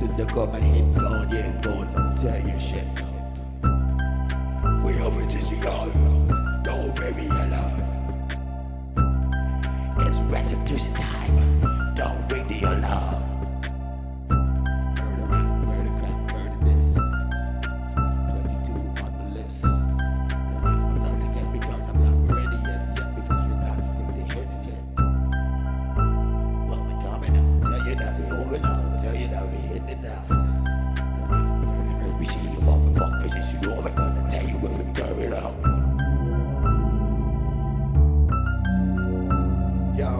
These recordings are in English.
listen to come ahead, go on your bones and tell your shit. We over to see all, don't worry alone. It's restitution time, don't ring the alarm. Murder rap, murder crap, murder this. 22 on the list. I'm not again because I'm not ready yet because we're not to the hit yet. But we're coming out, tell you that we're over now, tell you that we're hitting it now. We see you on the fuck position, you over, gonna tell you when we turn it out. Yo.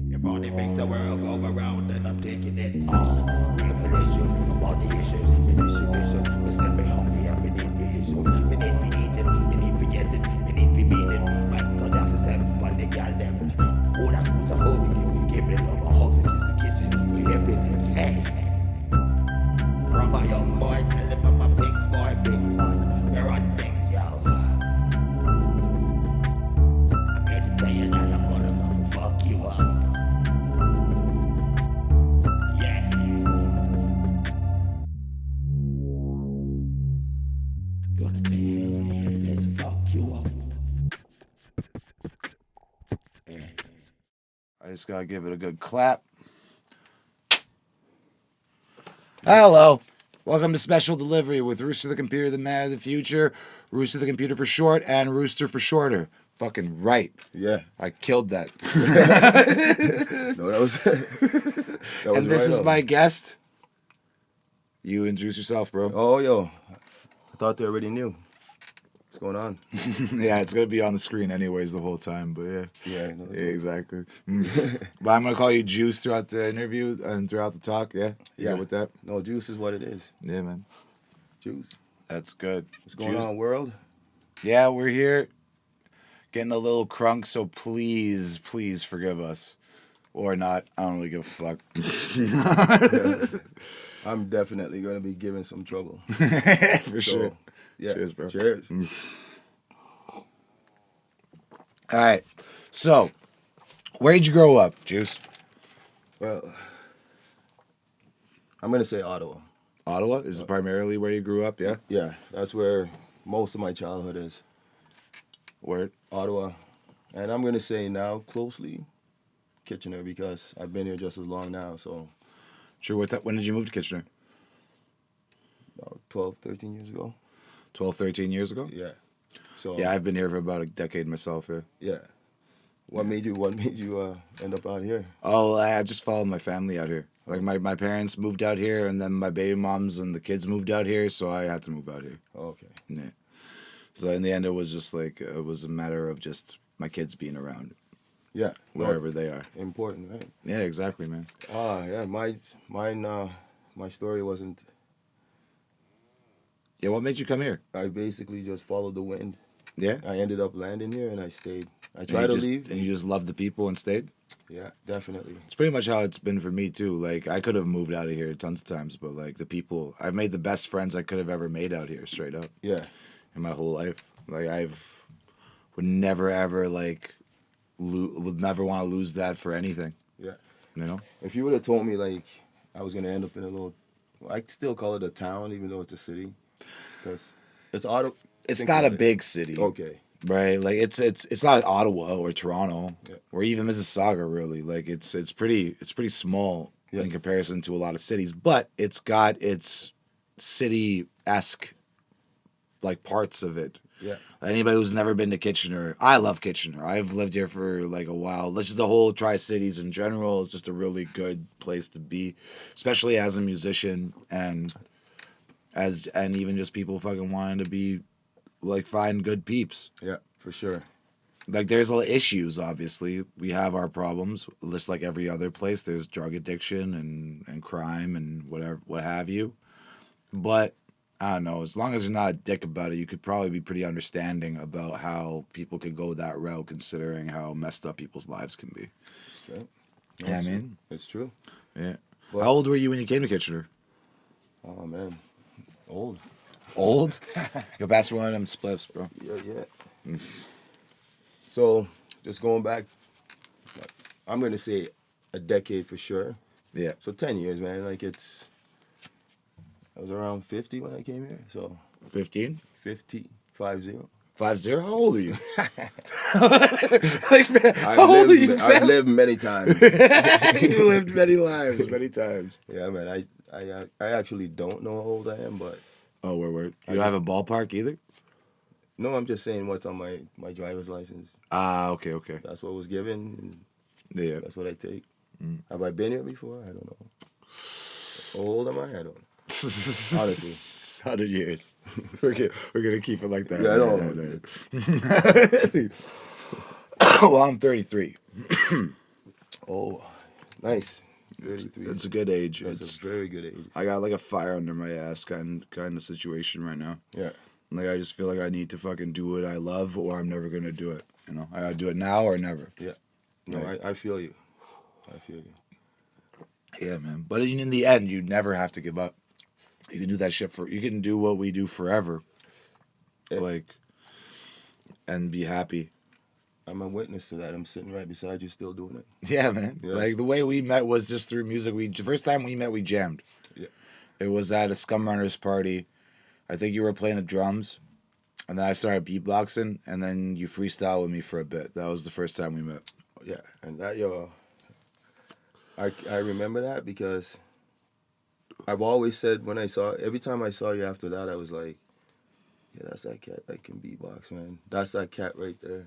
Your body makes the world go around and I'm taking it all. Revelation about the issues, initiation. We said we're hungry and we need reissue. We need we eat it, we need we get it, we need we beat it. Michael Jackson said, fun the gal them. Who that who's a hoe, we give it love, a hug to kiss a kiss, we do everything. Hey. From my young boy, tell him I'm a big boy, big man. We're on things, yo. I'm here to tell you that I'm gonna come fuck you up. Yeah. Gonna tell you let's fuck you up. I just gotta give it a good clap. Hello. Welcome to Special Delivery with Rooster the Computer, the man of the future, Rooster the Computer for short, and Rooster for shorter. Fucking right. Yeah. I killed that. No, that was And this right is on. my guest. You introduce yourself, bro. Oh, yo. I thought they already knew. What's going on? Yeah, it's going to be on the screen anyways the whole time, but yeah. Yeah, no, Yeah, exactly. But I'm going to call you Juice throughout the interview and throughout the talk, yeah? You good with that? No, juice is what it is. Yeah, man. Juice. That's good. What's going Juice. on, world? Yeah, we're here getting a little crunk, so please, please forgive us. Or not. I don't really give a fuck. I'm definitely going to be giving some trouble. For sure. Yeah. Cheers, bro. Cheers. All right. So, where'd you grow up, Juice? Well, I'm going to say Ottawa. Ottawa? Is primarily where you grew up, yeah? Yeah, that's where most of my childhood is. Word? Ottawa. And I'm going to say now closely Kitchener because I've been here just as long now. So Sure. When did you move to Kitchener? about 12, 13 years ago. 12, 13 years ago? Yeah. So Yeah, I've been here for about a decade myself, yeah. yeah. What made you end up out here? Oh, I just followed my family out here. Like, my parents moved out here, and then my baby moms and the kids moved out here, so I had to move out here. Oh, okay. Yeah. So in the end, it was just like, it was a matter of just my kids being around, Yeah. wherever they are. Important, right? Yeah, exactly, man. Yeah. My story wasn't. Yeah, what made you come here? I basically just followed the wind. Yeah? I ended up landing here, and I stayed. I And tried you to just- leave. And you just loved the people and stayed? Yeah, definitely. It's pretty much how it's been for me, too. Like, I could have moved out of here tons of times, but, like, the people, I've made the best friends I could have ever made out here, straight up, Yeah. in my whole life. Like, would never, ever, like, would never want to lose that for anything, Yeah. you know? If you would have told me like I was gonna end up in a little, I still call it a town even though it's a city, because it's Ottawa. It's not a big city. Okay. Right, like it's not Ottawa or Toronto, Yeah. or even Mississauga. Really, like it's pretty small Yeah. in comparison to a lot of cities, but it's got its city-esque like parts of it. Yeah. Anybody who's never been to Kitchener, I love Kitchener. I've lived here for like a while. This is the whole Tri-Cities in general. It's just a really good place to be, especially as a musician and even just people fucking wanting to be like find good peeps. Yeah, for sure. Like, there's a lot of issues, obviously. We have our problems, just like every other place. There's drug addiction and crime and whatever, what have you. But, I don't know, as long as you're not a dick about it, you could probably be pretty understanding about how people could go that route, considering how messed up people's lives can be. Straight. You know what I mean? It's true. Yeah. But- How old were you when you came to Kitchener? Oh man, old. Old? Yo, pass me one of them spliffs, bro. Yeah. So just going back, I'm gonna say a decade for sure, Yeah. So 10 years, man. Like I was around 50 when I came here. So 15? 50, 50. 50? How old are you? Like, man, how old are you, I've fam? lived many times. You lived many lives, many times. Yeah, man. I actually don't know how old I am, but Oh, word. You don't have a ballpark either? no, I'm just saying what's on my driver's license. Ah, okay. That's what was given. Yeah. That's what I take. Have I been here before? I don't know. How old am I? I don't know. Honestly. 100 years. We're gonna keep it like that. Yeah, I know. Well, I'm 33. Oh, nice. 33. It's a good age. That's It's a very good age. I got like a fire under my ass kind of situation right now. Yeah. Like I just feel like I need to fucking do what I love, or I'm never gonna do it. You know, I gotta do it now or never. Yeah. No, Right. I feel you. I feel you. Yeah, man. But in the end, you never have to give up. You can do that shit you can do what we do forever. Yeah. Like, and be happy. I'm a witness to that. I'm sitting right beside you, still doing it. Yeah, man. Yes. Like the way we met was just through music. The first time we met, we jammed. Yeah. It was at a Scum Runners party. I think you were playing the drums, and then I started beatboxing, and then you freestyled with me for a bit. That was the first time we met. Yeah, and that I remember that because I've always said every time I saw you after that, I was like, yeah, that's that cat that can beatbox, man. That's that cat right there.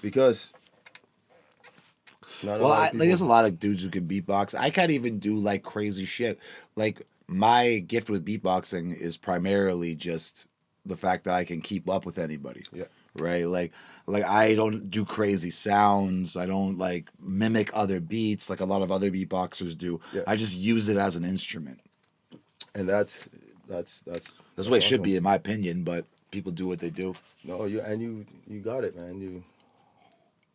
Because not a lot of people, There's a lot of dudes who can beatbox. I can't even do like crazy shit. Like my gift with beatboxing is primarily just the fact that I can keep up with anybody. Yeah. Right? Like I don't do crazy sounds. I don't like mimic other beats like a lot of other beatboxers do. Yeah. I just use it as an instrument. And that's That's the way it should awesome. be in my opinion, but people do what they do. No, you got it, man.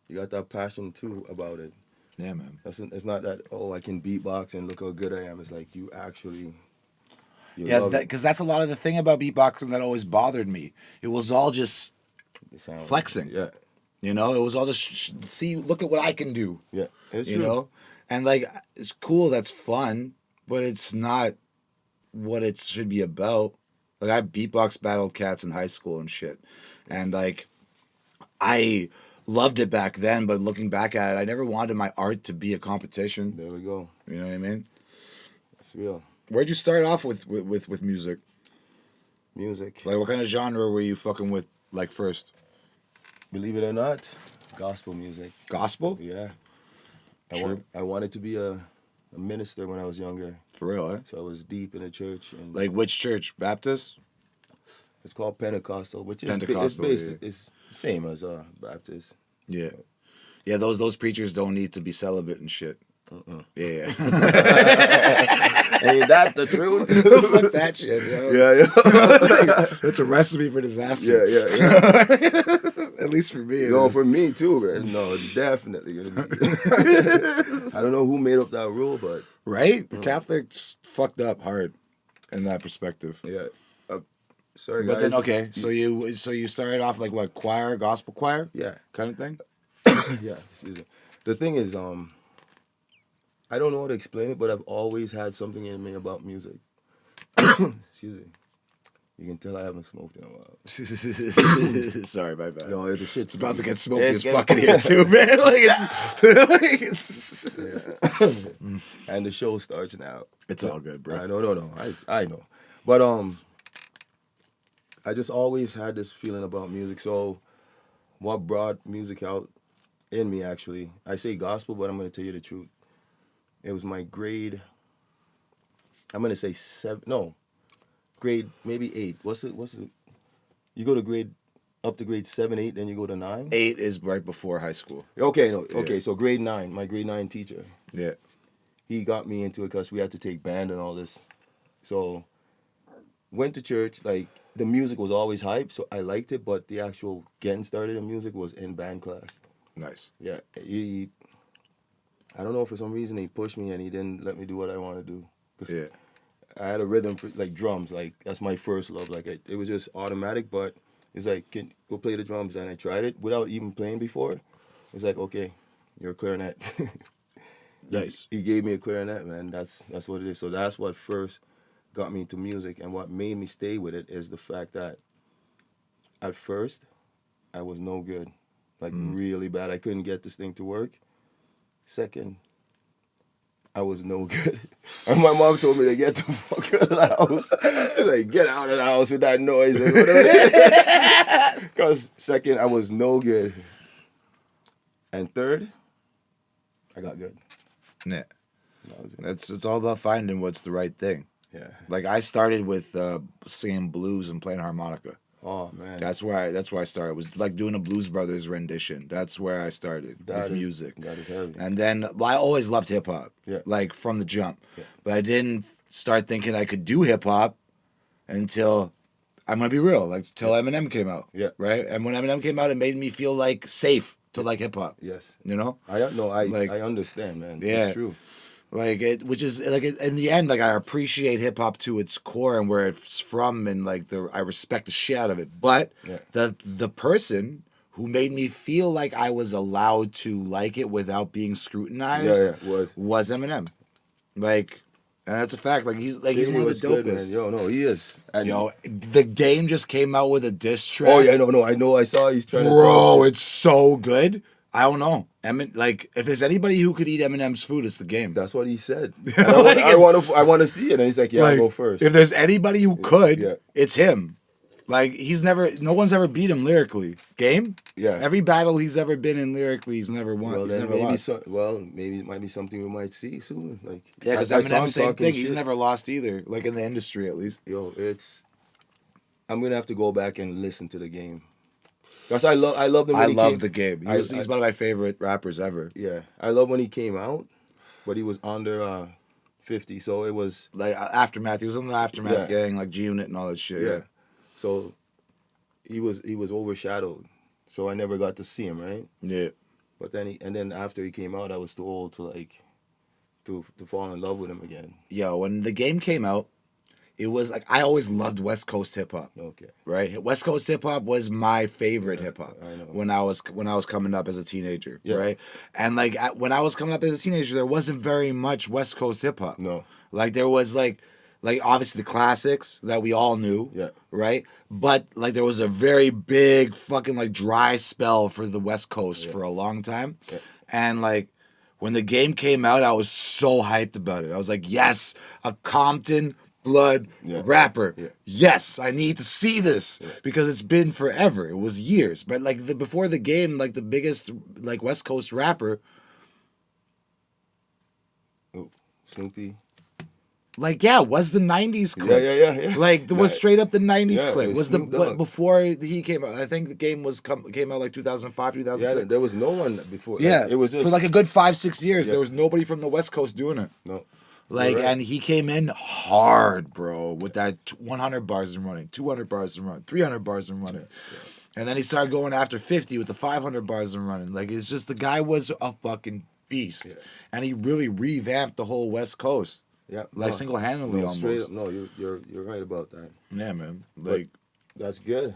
You got that passion too about it. Yeah, man. It's not that I can beatbox and look how good I am. It's like you actually. Yeah, love it. because that's a lot of the thing about beatboxing that always bothered me. It was all just It sounds- flexing. Yeah, You know, it was all just see, look at what I can do. yeah. It's You true. know, and like it's cool, that's fun, but it's not what it should be about. Like I beatbox battled cats in high school and shit, and like I loved it back then, but looking back at it, I never wanted my art to be a competition. There we go. You know what I mean? It's real. Where'd you start off with music? Music. Like what kind of genre were you fucking with like first? Believe it or not, gospel music. Gospel? Yeah. Sure. I wanted to be a minister when I was younger. For real, eh? So I was deep in the church, and Like which church? Baptist? it's called Pentecostal, which is Pentecostal, it's same as Baptist. Yeah. Yeah, those preachers don't need to be celibate and shit. Yeah. Ain't that the truth? Fuck that shit, yo. Yeah. That's a recipe for disaster. Yeah. At least for me. it No, is. for me too, man. No, it's definitely gonna be. I don't know who made up that rule, but Right? The Catholics fucked up hard in that perspective. yeah. Sorry, guys. But then okay, so you started off like what, choir, gospel choir? Yeah. Kind of thing? Yeah. Excuse me. The thing is, I don't know how to explain it, but I've always had something in me about music. Excuse me. You can tell I haven't smoked in a while. Sorry, my bad. No, the shit's It's about to get smoky It's as getting- fucking here too, man. Like it's And the show starts now. It's all good, bro. No. I know. But I just always had this feeling about music. So what brought music out in me, actually, I say gospel, but I'm going to tell you the truth. It was my grade, I'm going to say grade maybe 8. What's it? You go to up to grade 7, 8, then you go to 9? 8 is right before high school. Okay, no. Okay, Yeah. so grade 9, my grade 9 teacher, Yeah. he got me into it because we had to take band and all this. So went to church, like the music was always hype, so I liked it, but the actual getting started in music was in band class. Nice. Yeah, I don't know, for some reason he pushed me and he didn't let me do what I want to do. 'Cause Yeah. I had a rhythm for like drums, like that's my first love. Like it was just automatic, but it's like, go play the drums, and I tried it without even playing before. It's like, okay, you're a clarinet. Nice. He gave me a clarinet, man. That's what it is. So that's what first got me into music, and what made me stay with it is the fact that at first I was no good, like really bad. I couldn't get this thing to work. Second, I was no good. And my mom told me to get the fuck out of the house. She's like, get out of the house with that noise. Because second, I was no good. And third, I got good. Yeah. That was it. It's all about finding what's the right thing. Yeah. Like I started with singing blues and playing harmonica. Oh man. That's where I started. It was like doing a Blues Brothers rendition. That's where I started with music. That is heavy. And then I always loved hip hop. Yeah. Like from the jump. Yeah. But I didn't start thinking I could do hip hop until I'm gonna be real, like till Eminem came out. Yeah. Right? And when Eminem came out, it made me feel like safe to like hip hop. Yes. You know? I Like- understand, man. Yeah. It's true. Like it, which is like in the end, like I appreciate hip hop to its core and where it's from, and like I respect the shit out of it. But Yeah. the person who made me feel like I was allowed to like it without being scrutinized, was Eminem. Like, and that's a fact. Like he's one of the was good, man. dopest. Yo, no, he is. And Yo, the Game just came out with a diss track. oh yeah, no, I know. I saw he's trying to. Bro, it's so good. I don't know. Like, if there's anybody who could eat Eminem's food, it's the Game. That's what he said. Like, I want to see it, and he's like, yeah, I'll go first. If there's anybody who could, Yeah. it's him. Like no one's ever beat him lyrically. Game? Yeah. Every battle he's ever been in lyrically, he's never won. Well, he's then never maybe lost. maybe it might be something we might see soon. Like Yeah, because I saw him Eminem, same talking thing. He's shit. never lost either. Like in the industry, at least. Yo, I'm gonna have to go back and listen to the Game. Because I love him. I When he love came, the Game. I- He's one of my favorite rappers ever. Yeah, I love when he came out, but he was under 50, so it was Like Aftermath, he was in the Aftermath Yeah. gang, like G Unit and all that shit. yeah. Yeah. So he was overshadowed, so I never got to see him, right? Yeah. But then after he came out, I was too old to to fall in love with him again. Yo, when the Game came out, it was like I always loved West Coast hip hop. Okay. Right, West Coast hip hop was my favorite hip hop I know. when I was coming up as a teenager. Yeah. Right, and like when I was coming up as a teenager, there wasn't very much West Coast hip hop. No. Like there was like obviously the classics that we all knew. Yeah. Right, but like there was a very big fucking like dry spell for the West Coast for a long time, Yeah. and like. When the Game came out, I was so hyped about it. I was like, yes, a Compton blood Yeah. rapper. Yeah. Yes, I need to see this because it's been forever. It was years. But like before the Game, like the biggest like West Coast rapper, Oh, Snoopy. like was the 90s clip. Yeah. Like was Yeah. straight up the 90s Yeah, clip. it Was was Snoop Dogg. before he came out. I think the Game came out like 2005, Yeah, 2006. there was no one before. Yeah, Like, it was just for like a good 5-6 years. Yeah. There was nobody from the West Coast doing it. no. Like, You're right. and he came in hard, bro, with that 100 bars and running, 200 bars and running, 300 bars and running. And then he started going after 50 with the 500 bars and running. Like, it's just the guy was a fucking beast. Yeah. And he really revamped the whole West Coast. Yeah, Like, no. single-handedly almost. Straight up, no, you're right about that. Yeah, man. But Like, that's good.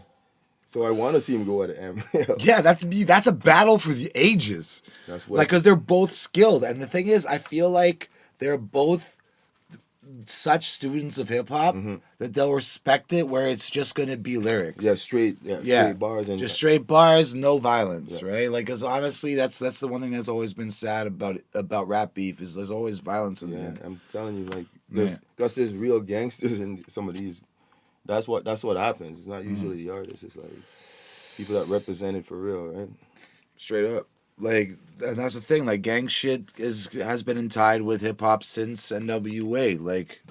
So I want to see him go at the M. yeah, that's a battle for the ages. That's Like, because they're both skilled. And the thing is, I feel like they're both such students of hip hop that they'll respect it where it's just going to be lyrics. straight bars and just straight bars, no violence, right? Like, because honestly, that's the one thing that's always been sad about rap beef is there's always violence in yeah. it. I'm telling you, like, Yeah. because there's real gangsters in some of these. That's what happens. It's not usually the artists. It's like people that represent it for real, right? Straight up. Like, and that's the thing. Like, gang shit has been tied with hip hop since NWA. Like,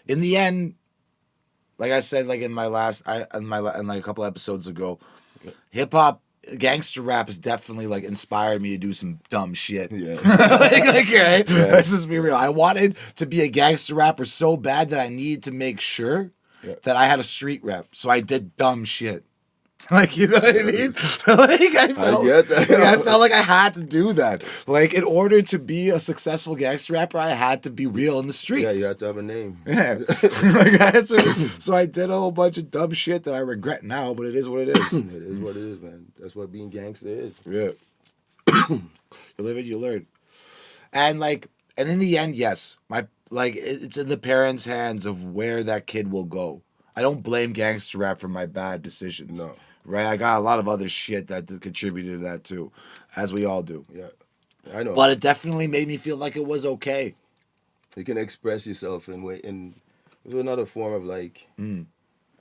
in the end, like I said, like in like a couple episodes ago, hip hop, gangster rap has definitely like inspired me to do some dumb shit. Yeah. like, right? Yeah. Let's just be real. I wanted to be a gangster rapper so bad that I needed to make sure that I had a street rep. So I did dumb shit. Like, you know what I mean? Like, I get that. Like, I felt like I had to do that. Like, in order to be a successful gangster rapper, I had to be real in the streets. Yeah, you have to have a name. Yeah. Like, I had to, so I did a whole bunch of dumb shit that I regret now, but it is what it is. It is what it is, man. That's what being gangster is. Yeah. You live it, you learn. And like And in the end, yes, it's in the parents' hands of where that kid will go. I don't blame gangster rap for my bad decisions. No. Right? I got a lot of other shit that contributed to that too, as we all do. Yeah, I know. But it definitely made me feel like it was okay. You can express yourself in way, and it was another form of like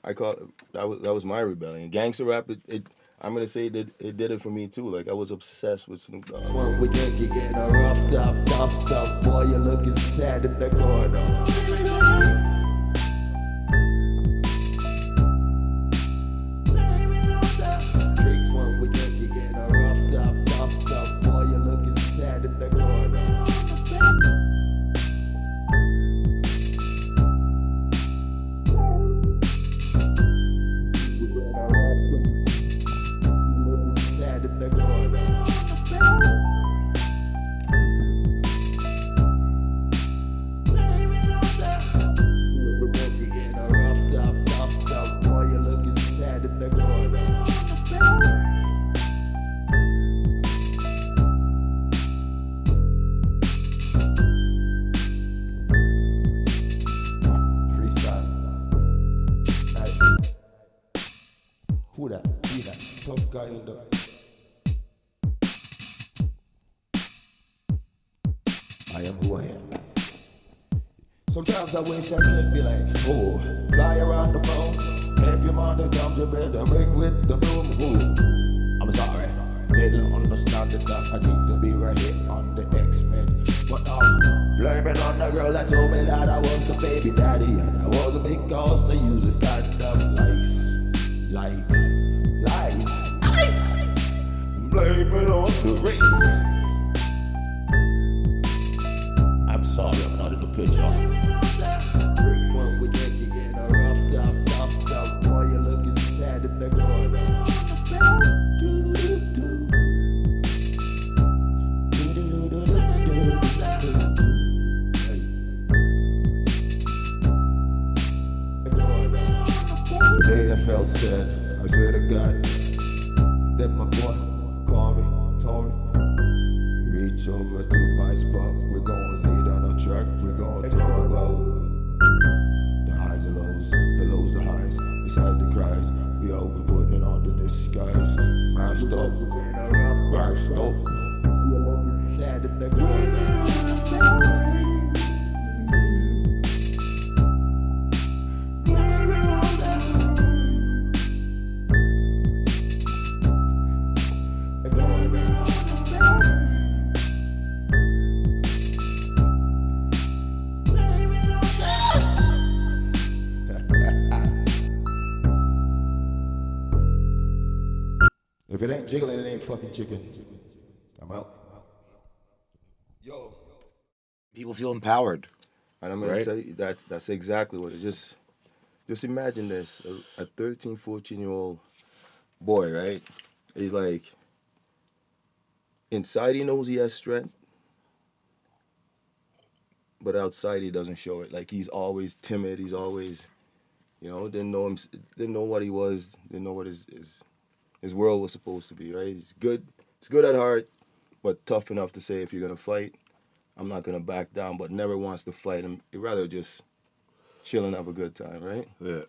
I call that was my rebellion. Gangster rap. I'm gonna say that it did it for me too. Like I was obsessed with Snoop Dogg. When we get you getting a rough top, tough top, boy, you're looking sad in the corner. Freaks, when we get you getting a rough top, tough top, boy, you're looking sad in the corner. Sad in the corner. You getting a rough top, tough top, boy, you're looking sad in the corner. Freestyle. Hey. Who that? He that? Tough guy in the. I am who I am. Sometimes I wish I could be like, oh, fly around the moon. If your mother comes, you better bring with the broom. Ooh, I'm sorry, they didn't understand that I need to be right here on the X-Men. But blame it on the girl that told me that I was the baby daddy, and I wasn't because I use a kind of lies. Blame it on the rain. I'm sorry, I'm not in the picture. When we get you getting a rough top, boy, you're looking sad in the corner. Today I felt sad, I swear to God. Then my boy called me, told me, reach over to my spot. We're gonna lay down a track. We're gonna talk about the highs and lows, the lows, the highs. Beside the cries, we over putting on the disguise. Mashed up, mashed up. Sad in the corner. If it ain't jiggling, it ain't fucking chicken. I'm out. Yo. People feel empowered. And I'm gonna Right. tell you that's exactly what it is. Just imagine this: a 13, 14-year-old boy, right? He's like inside he knows he has strength, but outside he doesn't show it. Like he's always timid. He's always, didn't know what he was, didn't know what his world was supposed to be. Right? He's good at heart, but tough enough to say if you're gonna fight, I'm not gonna back down. But never wants to fight him. He'd rather just chill and have a good time. Right? Yeah.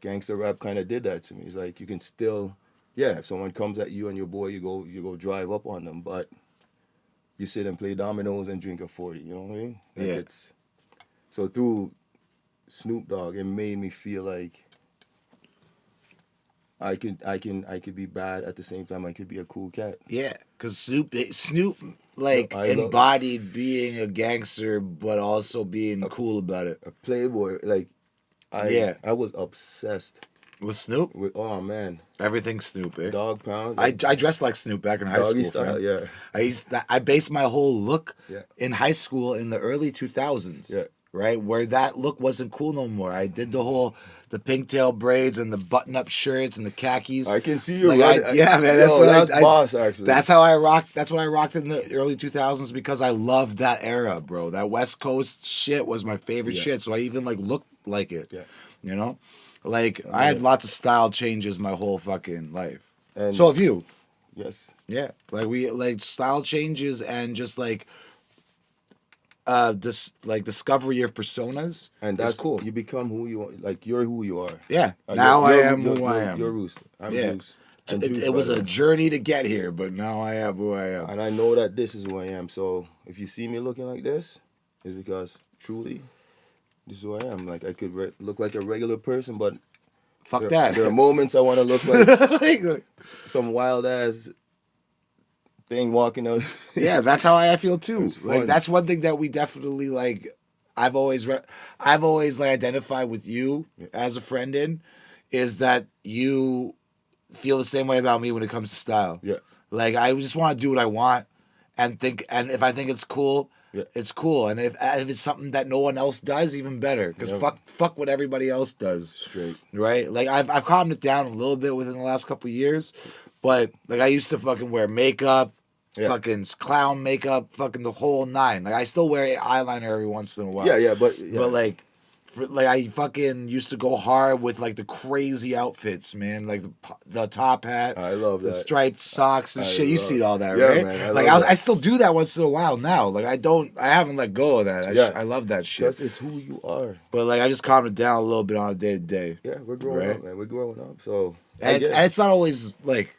Gangster rap kind of did that to me. It's like you can still, if someone comes at you and your boy, you go drive up on them, but you sit and play dominoes and drink a 40. You know what I mean? Like Yeah. So through Snoop Dogg, it made me feel like I could be bad at the same time. I could be a cool cat. Yeah, because Snoop I love- embodied being a gangster, but also being cool about it. A playboy, like I was obsessed With Snoop, with. Oh man, everything Snoop. Eh? Dog Pound. I dressed like Snoop back in high Doggy school. style, Fam. yeah. I based my whole look Yeah. in high school in the early 2000s. Yeah. Right, where that look wasn't cool no more. I did the pigtail braids and the button-up shirts and the khakis. I can see you. Like, right? yeah, man, that's what that's I boss actually. That's how I rocked. That's what I rocked in the early 2000s because I loved that era, bro. That West Coast shit was my favorite shit. So I even looked like it. Yeah. You know, I had lots of style changes my whole fucking life. And So have you. yes. Yeah, we style changes and just this like discovery of personas, And is that's cool. You become who you are. Like you're who you are. Yeah. Now You're- I am you're- who I you're- am. You're Rooster. I'm Yeah. Juice. And It, Juice, it by was the a way. journey to get here, but now I am who I am. And I know that this is who I am. So if you see me looking like this, it's because truly, this is who I am. Like I could look like a regular person, but Fuck that. there are moments I want to look like Like, some wild ass thing walking out. yeah, that's how I feel too. It's Like fun. that's one thing that we definitely like. I've always like identified with you as a friend in, is that you feel the same way about me when it comes to style. Yeah. Like I just want to do what I want, and if I think it's cool, Yeah. it's cool. And if it's something that no one else does, even better. Because Yeah. fuck what everybody else does. Straight. Right? Like I've calmed it down a little bit within the last couple of years, but like I used to fucking wear makeup, Yeah. fucking clown makeup, fucking the whole nine. Like I still wear eyeliner every once in a while. Yeah, but But like I fucking used to go hard with like the crazy outfits, man. Like the top hat, I love the that. striped socks and I shit. You love- see all that, Yeah, right? man, I like love that. I still do that once in a while now. Like I haven't let go of that. Yeah. I love that shit. Because it's who you are. But like I just calmed it down a little bit on a day to day. Yeah, we're growing Right. up, man. We're growing up. So And it's not always like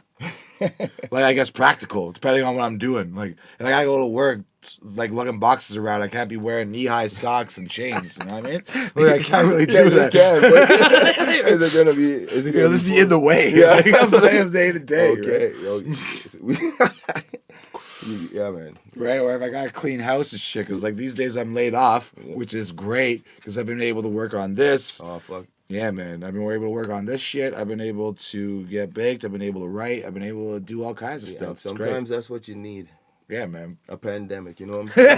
I guess practical, depending on what I'm doing. Like I go to work like lugging boxes around. I can't be wearing knee-high socks and chains. You know what I mean? Like I can't really do you that. can, but is it gonna be? Is it You know, gonna this be in the way. Yeah. Like, that's what I have day to day. Okay. Right? Yeah, man. Right? Or if I got a clean house and shit, because like these days I'm laid off, which is great because I've been able to work on this. Oh fuck. Yeah, man. I've been able to work on this shit. I've been able to get baked. I've been able to write. I've been able to do all kinds of Yeah, stuff. It's sometimes that's what you need. great. Yeah, man. A pandemic, you know what I'm saying?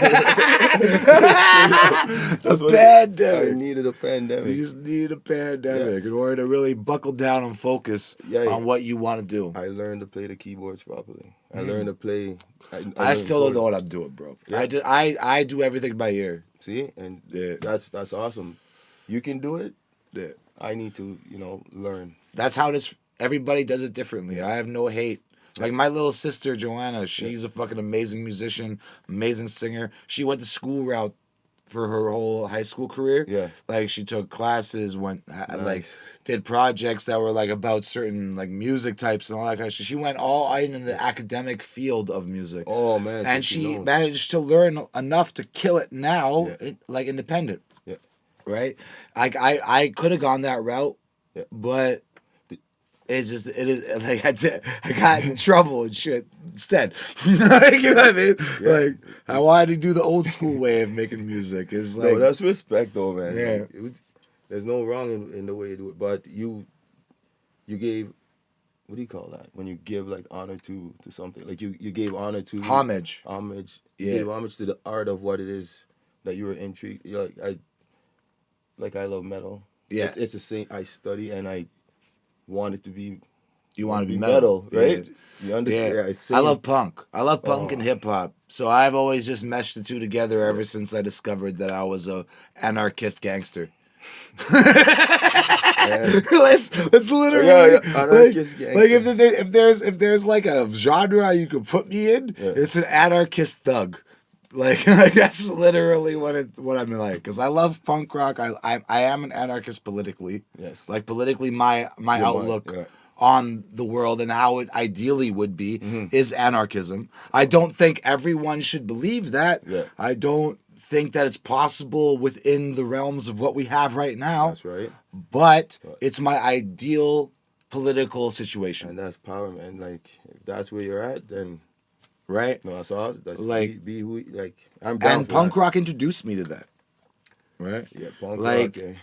That's what pandemic. I needed a pandemic. You just need a pandemic in order to really buckle down and focus Yeah. on what you want to do. I learned to play the keyboards properly. I learned to play. I learned still don't know chords. what I'm doing, bro. Yeah. I do everything by ear. See, and Yeah. that's awesome. You can do it. Yeah. I need to, learn. That's how this. Everybody does it differently. I have no hate. Like my little sister Joanna, she's a fucking amazing musician, amazing singer. She went the school route for her whole high school career. Yeah. Like she took classes, like Nice. did projects that were like about certain like music types and all that kind of shit. She went all in the academic field of music. Oh man. And so she knows. managed to learn enough to kill it now, Yeah. like independent. Yeah. Right? Like I could have gone that route, Yeah. but it is like I got in trouble and shit instead. Like, you know what I mean? Yeah. Like I wanted to do the old school way of making music. It's like No, that's respect though, man. Yeah. Like, there's no wrong in the way you do it, but you gave, what do you call that? When you give like honor to something, like you gave honor to homage. Homage. Yeah. You gave homage to the art of what it is that you were intrigued. You're like I love metal. Yeah. It's a thing I study and I want it to be. You want to be metal, metal, right? Yeah. You understand? Yeah. I sing. I love punk. I love punk and Oh. hip hop. So I've always just meshed the two together ever since I discovered that I was a anarchist gangster. Let's literally Yeah, anarchist gangster. like if there's like a genre you could put me in, Yeah. it's an anarchist thug. Like that's literally what I'm like, because I love punk rock. I am an anarchist politically. Yes. Like politically, my mind, outlook yeah. on the world and how it ideally would be Mm-hmm. is anarchism. I don't think everyone should believe that. Yeah. I don't think that it's possible within the realms of what we have right now. That's right. But it's my ideal political situation, And that's power, man. Like if that's where you're at, then right? no, that's all. That's Like- be who. Like I'm down And for punk that. rock introduced me to that. Right? Yeah, punk like- rock. Yeah.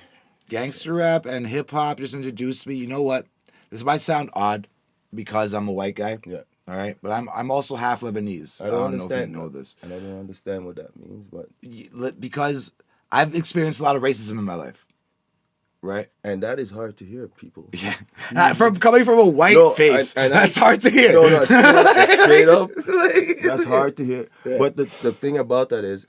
Gangster rap and hip hop just introduced me. You know what? This might sound odd because I'm a white guy. Yeah. All right, but I'm also half Lebanese. I don't know understand. if you know this. And I don't understand what that means, but Because I've experienced a lot of racism in my life. Right? and that is hard to hear, people. Yeah. From coming from a white No, face, and that's hard to hear. No, straight up. Like- That's hard to hear. Yeah. But the thing about that is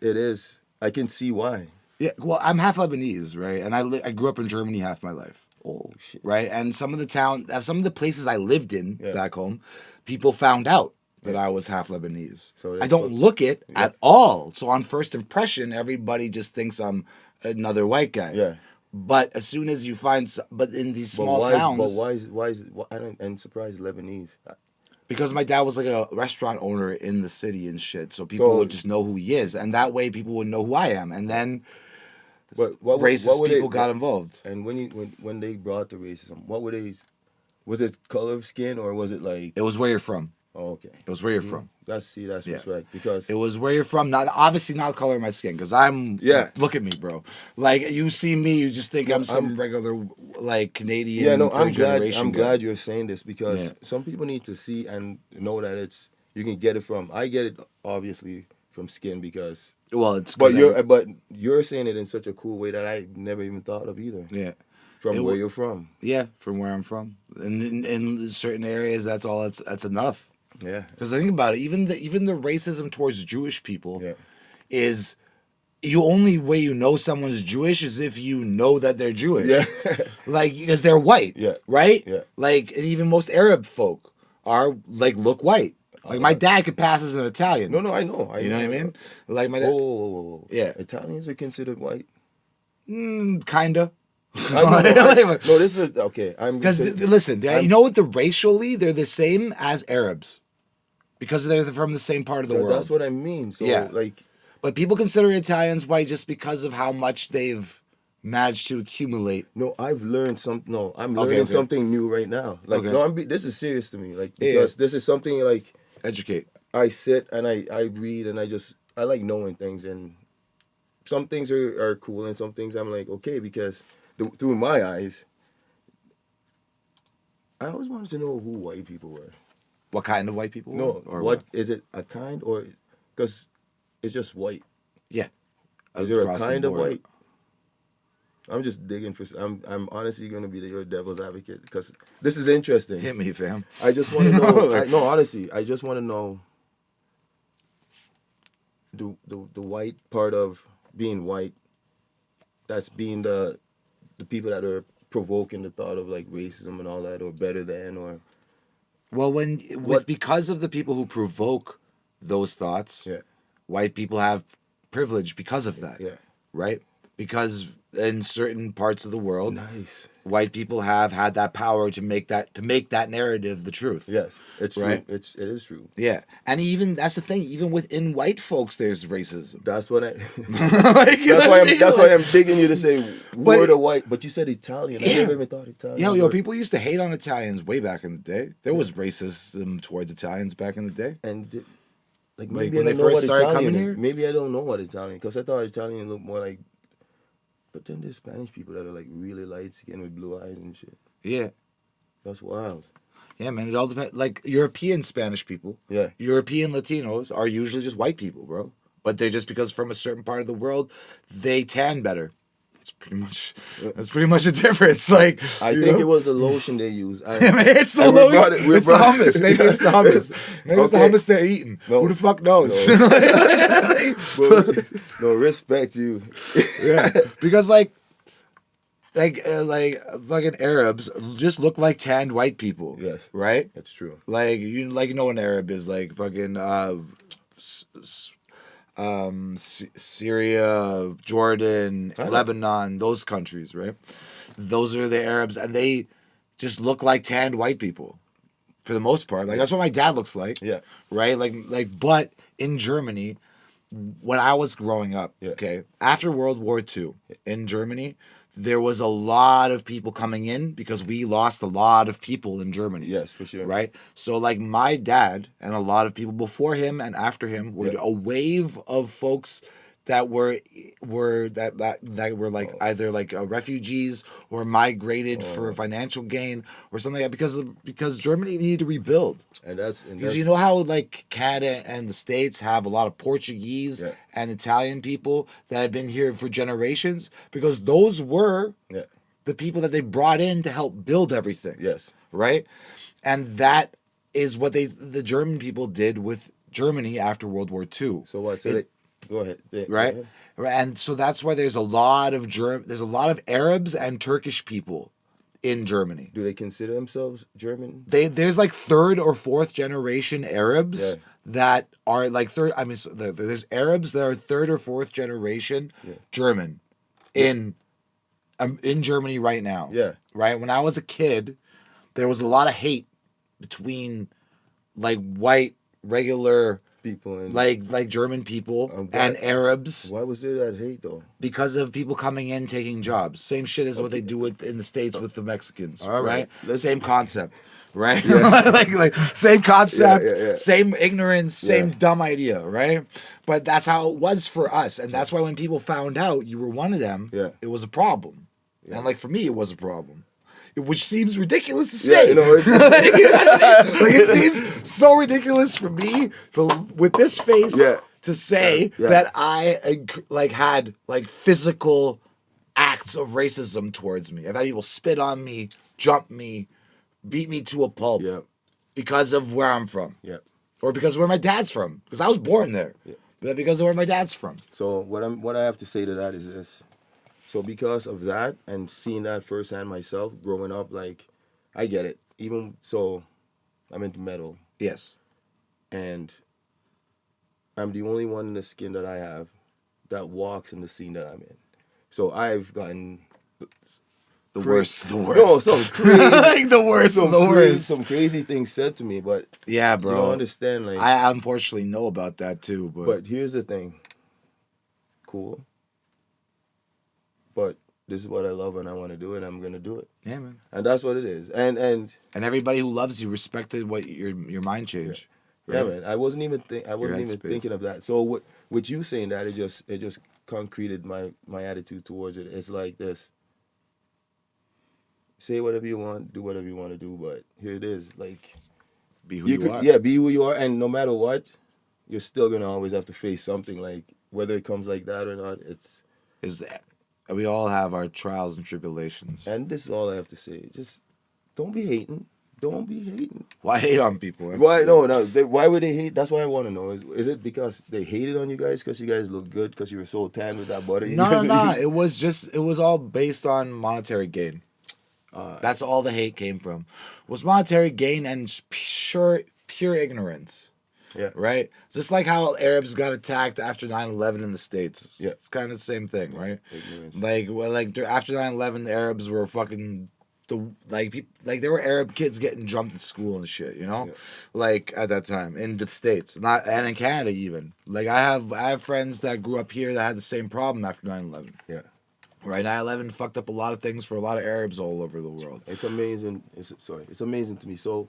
I can see why. Yeah, well, I'm half Lebanese, right? And I grew up in Germany half my life, Oh shit. right? And some of the places I lived in Yeah. back home, people found out. that I was half Lebanese. So I don't look it at all. So on first impression, everybody just thinks I'm another white guy. Yeah. But as soon as you find, but in these small But towns, why is I'm surprised Lebanese. because my dad was like a restaurant owner in the city and shit, so people would just know who he is, and that way people would know who I am, and then But racist would people got involved. And when they brought the racism, what were they? Was it color of skin or was it like? It was where you're from. Oh, okay. It was where you're from. That's Yeah. respect because It was where you're from. Not obviously not the color of my skin, because I'm Look at me, bro. Like you see me, you just think I'm some regular like Canadian. Yeah, no, I'm generation guy. glad you're saying this because some people need to see and know that you can get it from. I get it obviously from skin because. Well, it's but you're saying it in such a cool way that I never even thought of either. Yeah. From where you're from. Yeah, from where I'm from. And in certain areas, that's all. That's enough. Yeah. Because I think about it, even the racism towards Jewish people is the only way you know someone's Jewish is if you know that they're Jewish. Yeah. Like, because they're white. Yeah. Right? Yeah. Like, and even most Arab folk are like look white. Like my dad could pass as an Italian. No, I know. You know what I mean? Like my dad. Whoa. Yeah. Italians are considered white. Kinda. No, this is okay. Because listen, you know what? Racially, they're the same as Arabs, because they're from the same part of the world. That's what I mean. So like, but people consider Italians white just because of how much they've managed to accumulate. No, I've learned something. No, I'm learning something new right now. Like, no, this is serious to me. Like, because this is something like educate. I sit and I read and I like knowing things, and some things are cool and some things I'm like okay because. Through my eyes, I always wanted to know who white people were. What kind of white people? No, or what is it? A kind or because it's just white. Yeah, is there a kind of white? I'm just digging for. I'm honestly gonna be your devil's advocate because this is interesting. Hit me, fam. I just want to know. No, honestly, I just want to know. The white part of being white. That's being the people that are provoking the thought of like racism and all that, or better than, or because of the people who provoke those thoughts, white people have privilege because of that. Yeah. Right? Because in certain parts of the world, white people have had that power to make that narrative the truth. Yes, it's right? true. It is true. Yeah, and even that's the thing. Even within white folks, there's racism. That's what that's why I'm digging you to say word of white. But you said Italian. I never even thought Italian. Yo, people used to hate on Italians way back in the day. There was racism towards Italians back in the day. And like maybe when they first started coming here. Maybe I don't know what Italian because I thought Italian looked more like. But then there's Spanish people that are like really light skin with blue eyes and shit. Yeah. That's wild. Yeah, man. It all depends. Like European Spanish people. Yeah. European Latinos are usually just white people, bro. But they're just because from a certain part of the world, they tan better. That's pretty much the difference. Like I think it was the lotion they use. It's the lotion. It's the hummus. Maybe it's the hummus. Maybe it's the hummus they're eating. No, who the fuck knows? No, respect you. Yeah, because like fucking Arabs just look like tanned white people. Yes, right. That's true. Like you know an Arab is like fucking. Syria, Jordan, Lebanon, those countries, right? Those are the Arabs, and they just look like tanned white people for the most part. Like that's what my dad looks like. Yeah. Right? Like but in Germany, when I was growing up, okay, after World War II, in Germany, there was a lot of people coming in because we lost a lot of people in Germany. Yes, for sure. Right? So like my dad and a lot of people before him and after him were a wave of folks that were like either like refugees or migrated for financial gain or something like that because Germany needed to rebuild. And because you know how like Canada and the States have a lot of Portuguese and Italian people that have been here for generations because those were the people that they brought in to help build everything. Yes. Right? And that is what the German people did with Germany after World War II. So what? Go ahead. Right? And so that's why there's a lot of Arabs and Turkish people in Germany. Do they consider themselves German? There's like third or fourth generation Arabs Yeah. that are like third. I mean, there's Arabs that are third or fourth generation German in Germany right now. Yeah. Right. When I was a kid, there was a lot of hate between like white regular People and like German people why- and Arabs Why was there that hate though? because of people coming in taking jobs. Same shit as what they do in the States with the Mexicans. All right. Right. Same concept. Right. like same concept, Yeah. same ignorance, same Yeah. dumb idea. Right. But that's how it was for us, and that's why when people found out you were one of them, it was a problem. And like for me, it was a problem. Which seems ridiculous to say. Yeah, you know, like it seems so ridiculous for me with this face to say that I like had like physical acts of racism towards me. I've had people spit on me, jump me, beat me to a pulp because of where I'm from. Yeah. Or because of where my dad's from. Because I was born there. Yeah. But because of where my dad's from. So what I have to say to that is this. So because of that and seeing that firsthand myself, growing up, like, I get it. Even so, I'm into metal. Yes. And I'm the only one in the skin that I have that walks in the scene that I'm in. So I've gotten The worst. No, some crazy, like the worst. Some crazy things said to me, but yeah, bro. you don't understand. Like, I unfortunately know about that too, but here's the thing. Cool. But this is what I love and I want to do, and I'm gonna do it. Yeah, man. And that's what it is. And everybody who loves you respected what your mind change. Yeah, man. I wasn't even thinking of that. So with you saying that, it just concreted my attitude towards it. It's like this. Say whatever you want, do whatever you want to do, but here it is. Like, be who you are. Yeah, be who you are, and no matter what, you're still gonna always have to face something. Like, whether it comes like that or not, we all have our trials and tribulations. And this is all I have to say. Just don't be hating. Don't be hating. Why hate on people? Why? No. Why would they hate? That's what I want to know. Is it because they hated on you guys because you guys look good because you were so tan with that butter? No. It was all based on monetary gain. That's all the hate came from. Was monetary gain and pure ignorance. Yeah. Right? Just like how Arabs got attacked after 9/11 in the States. Yeah. It's kind of the same thing, right? Ignorance. Like after 9/11, the Arabs were fucking there were Arab kids getting jumped at school and shit, you know? Yeah. Like at that time in the States, and in Canada even. Like I have friends that grew up here that had the same problem after 9/11. Yeah. Right, 9/11 fucked up a lot of things for a lot of Arabs all over the world. It's amazing. It's amazing to me. So,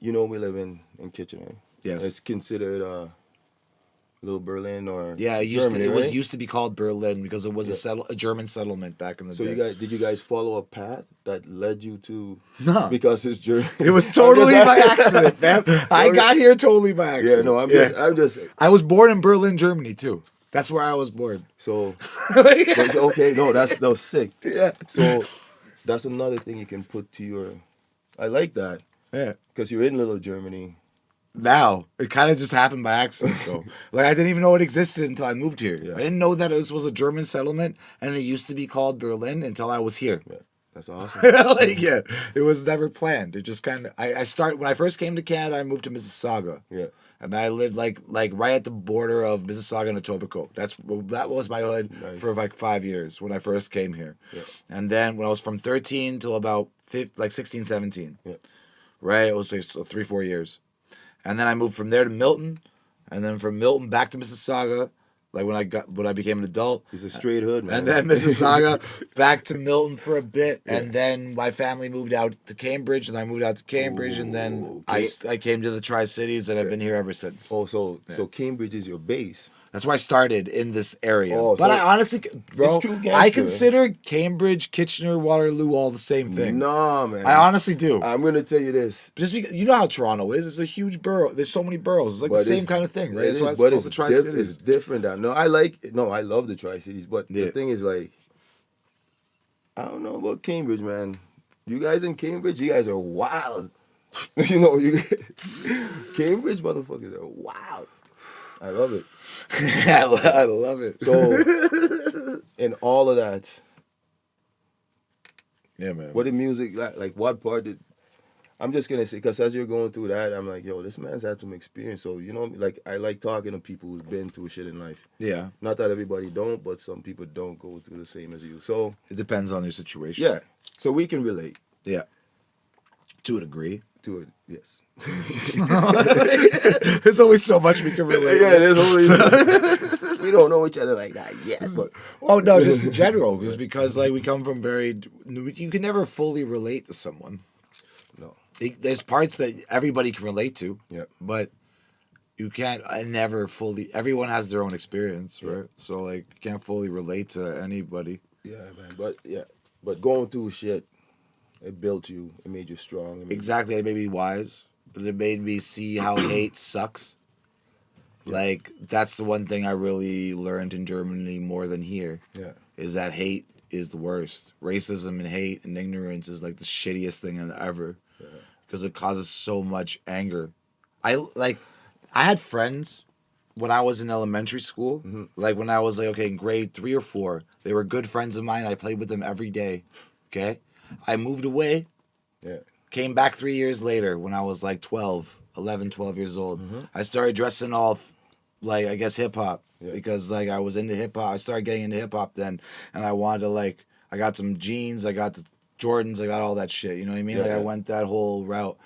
we live in Kitchener. Yes. It's considered Little Berlin or It Germany, was used to be called Berlin because it was a German settlement back in the day. So did you guys follow a path that led you to? No, because it's German. It was totally by accident, man. I got here totally by accident. Yeah, no, I'm just. I was born in Berlin, Germany too. That's where I was born. So, that's okay. No, that's sick. Yeah. So, that's another thing you can put to your. I like that. Yeah. Because you're in Little Germany. Now it kind of just happened by accident, though. Like I didn't even know it existed until I moved here. Yeah. I didn't know that this was a German settlement, and it used to be called Berlin until I was here. Yeah, that's awesome. It was never planned. It just kind of. I started when I first came to Canada. I moved to Mississauga. Yeah. And I lived like right at the border of Mississauga and Etobicoke. That was my hood for like 5 years when I first came here. Yeah. And then when I was from 13 till about 16, 17. Yeah. Right? It was like 3-4 years. And then I moved from there to Milton, and then from Milton back to Mississauga, like when I became an adult. He's a straight hood, man. And then Mississauga, back to Milton for a bit, and then my family moved out to Cambridge, and I moved out to Cambridge, and then I came to the Tri-Cities, and I've been here ever since. Oh, so Cambridge is your base. That's where I started in this area. Oh, but I honestly, bro, it's true gangster. I consider Cambridge, Kitchener, Waterloo all the same thing. Nah, man. I honestly do. I'm gonna tell you this. Just because you know how Toronto is. It's a huge borough. There's so many boroughs. It's like the same kind of thing, right? That's why it's called the Tri-Cities. It's different. I love the Tri-Cities, but the thing is, like, I don't know about Cambridge, man. You guys in Cambridge, you guys are wild. Cambridge motherfuckers are wild. I love it. I love it. So, in all of that, Yeah, man. What did music like? What part did? I'm just gonna say because as you're going through that, I'm like, yo, this man's had some experience. So you know, like I like talking to people who's been through shit in life. Yeah. Not that everybody don't, but some people don't go through the same as you. So It depends on your situation. yeah, so we can relate Yeah. To a degree. to it. Yes. There's only so much we can relate. Yeah, there's only we don't know each other like that yet, but Oh no, just in general, just because like we come from very, you can never fully relate to someone. no. There's parts that everybody can relate to. Yeah. But you can't. I never fully. Everyone has their own experience, Yeah. right? So like, you can't fully relate to anybody. Yeah, man. But going through shit, it built you. It made you strong. It made Exactly, it made me wise. It made me see how hate sucks. Like that's the one thing I really learned in Germany more than here. Yeah. Is that hate is the worst. Racism and hate and ignorance is like the shittiest thing ever. Because it causes so much anger. I had friends when I was in elementary school. Like when I was like, okay, in grade 3 or 4, they were good friends of mine. I played with them every day. Okay, I moved away. Yeah. Came back 3 years later when I was like 12 years old. I started dressing all like I guess hip hop because like I was into hip hop. I started getting into hip hop then, and I wanted to like I got some jeans, I got the Jordans, I got all that shit. You know what I mean? Yeah, Like I yeah. went that whole route